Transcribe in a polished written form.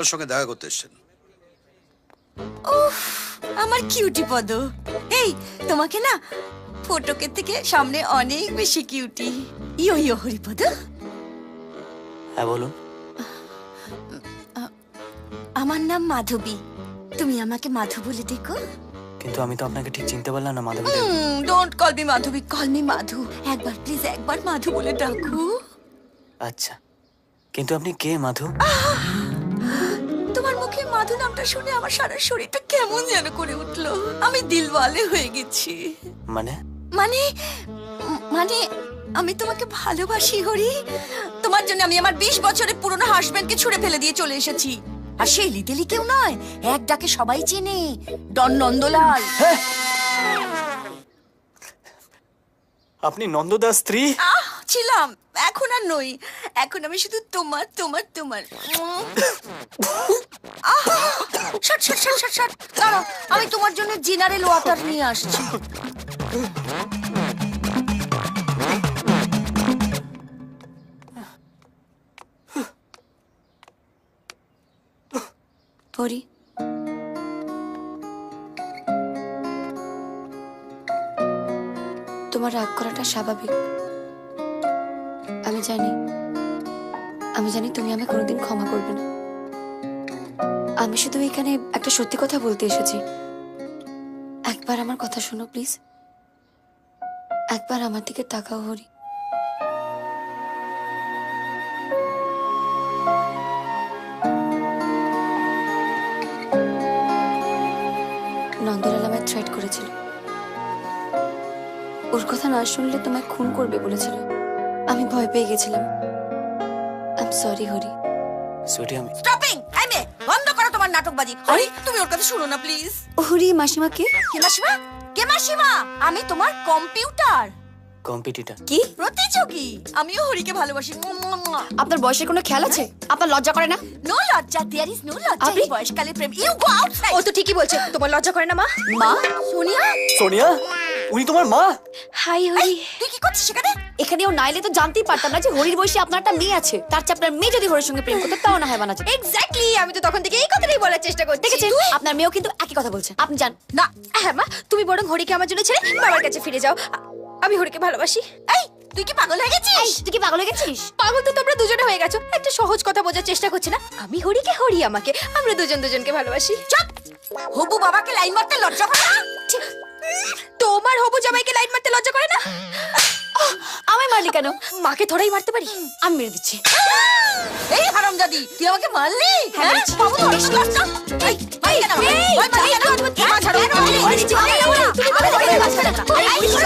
ওর সঙ্গে দেখা করতে এসেছেন। উফ, আমার কিউটি পদ। এই তোমাকে না ফটোকে থেকে সামনে অনেক বেশি কিউটি। ইয়ো ইয়ো হরিপদ। হ্যাঁ বলুন। আমার নাম মাধবী, তুমি আমাকে মাধু বলে ডেকো। কিন্তু আমি তো আপনাকে ঠিক চিনতে পারলাম না Madhabi. Don't call me Madhabi, call me Madhu. একবার প্লিজ, একবার মাধু বলে ডাকো। আচ্ছা, কিন্তু আপনি কে মাধু? তোমার মুখে মাধু নামটা শুনে আমার সারা শরীরটা কেমন যেন করে উঠলো। আমি দিলওয়ালে হয়ে গেছি। মানে মানে মানে আমি তোমাকে ভালোবাসি হরি। তোমার জন্য আমি আমার 20 বছরের পুরনো হাজবেন্ডকে ছুঁড়ে ফেলে দিয়ে চলে এসেছি। আর সেই লিটেলি কেউ নয়, এক ডাকে সবাই চেনে, ডন নন্দলাল। আপনি নন্দদাস স্ত্রী? ছিলাম, এখন আর নই। এখন আমি শুধু তোমার তোমার তোমার। Shot shot shot shot shot. দাঁড়াও, আমি তোমার জন্য জেনারেল ওয়াটার নিয়ে আসছি। হরি, তোমার রাগ করাটা স্বাভাবিক। আমি জানি তুমি আমায় কোনোদিন ক্ষমা করবে না। আমি শুধু এখানে একটা সত্যি কথা বলতে এসেছি। একবার আমার কথা শোনো প্লিজ। একবার আমার দিকে তাকাও হরি। নন্দলাল আমায় থ্রেট করেছিল। ওর কথা না শুনলে তোমায় খুন করবে বলেছিল। আমি ভয় পেয়ে গেছিলাম। I am sorry Hari. Sweetie, আমি স্টপিং! এই মেয়ে, বন্ধ করো তোমার নাটকবাজি। হরি, তুমি ওর কথা শুনো না প্লিজ। হরি, মাসিমা কে? কে মাসিমা? কে মাসিমা? আমি তোমার কম্পিউটার কম্পিটিটর। কি প্রতিযোগী। আমিও হরিকে ভালোবাসি। আপনার বয়সের কোনো খেয়াল আছে? আপনার লজ্জা করে না? নো লজ্জা, দেয়ার ইজ নো লজ্জা। আপনি- এই বয়সকালে প্রেম। You go outside. ও তো ঠিকই বলছে, তোমার লজ্জা করে না মা? মা, সোনিয়া, সোনিয়া, উনি তোমার মা? হাই হরি। তুই কি করছিস সেখানে? এখানেও নাইলে তো জানতেই পারতাম না যে হরির বয়সে আপনার একটা মেয়ে আছে। তার চেয়ে আপনার মেয়ে যদি হরির সঙ্গে প্রেম করতো তাও না হয় মানা যেত। এক্স্যাক্টলি, আমি তো তখন থেকে এই কথাটাই বলার চেষ্টা করছি। দেখেছেন, আপনার মেয়েও কিন্তু একই কথা বলছে। আপনি জান না, হ্যাঁ মা, তুমি বরং হরিকে আমার জন্য ছেড়ে বাবার কাছে ফিরে যাও। আমি হরিকে ভালোবাসি। এই তুই কি পাগল হয়ে গেছিস? তুই কি পাগল হয়ে গেছিস? পাগল তো তোমরা দুজনে হয়ে গেছো। একটা সহজ কথা বোঝার চেষ্টা করছি না? আমি হরিকে, হরি আমাকে। আমরা দুজন দুজনকে ভালোবাসি। চুপ! হবু বাবাকে লাইন মারতে লজ্জা করে না? তোমার হবু জামাইকে লাইন মারতে লজ্জা করে না? আমায় মারলি কেন? মাকে ধরেই মারতে পারি, আমি মেরে দিচ্ছি। এই হারামজাদি, তুই আমাকে মারলি? হ্যাঁ, হ্যাঁ, বাবু তো বেশি লজ্জা। এই, মারলি কেন? ওই মারলি কেন? মা ছাড়ো। তুমি বলে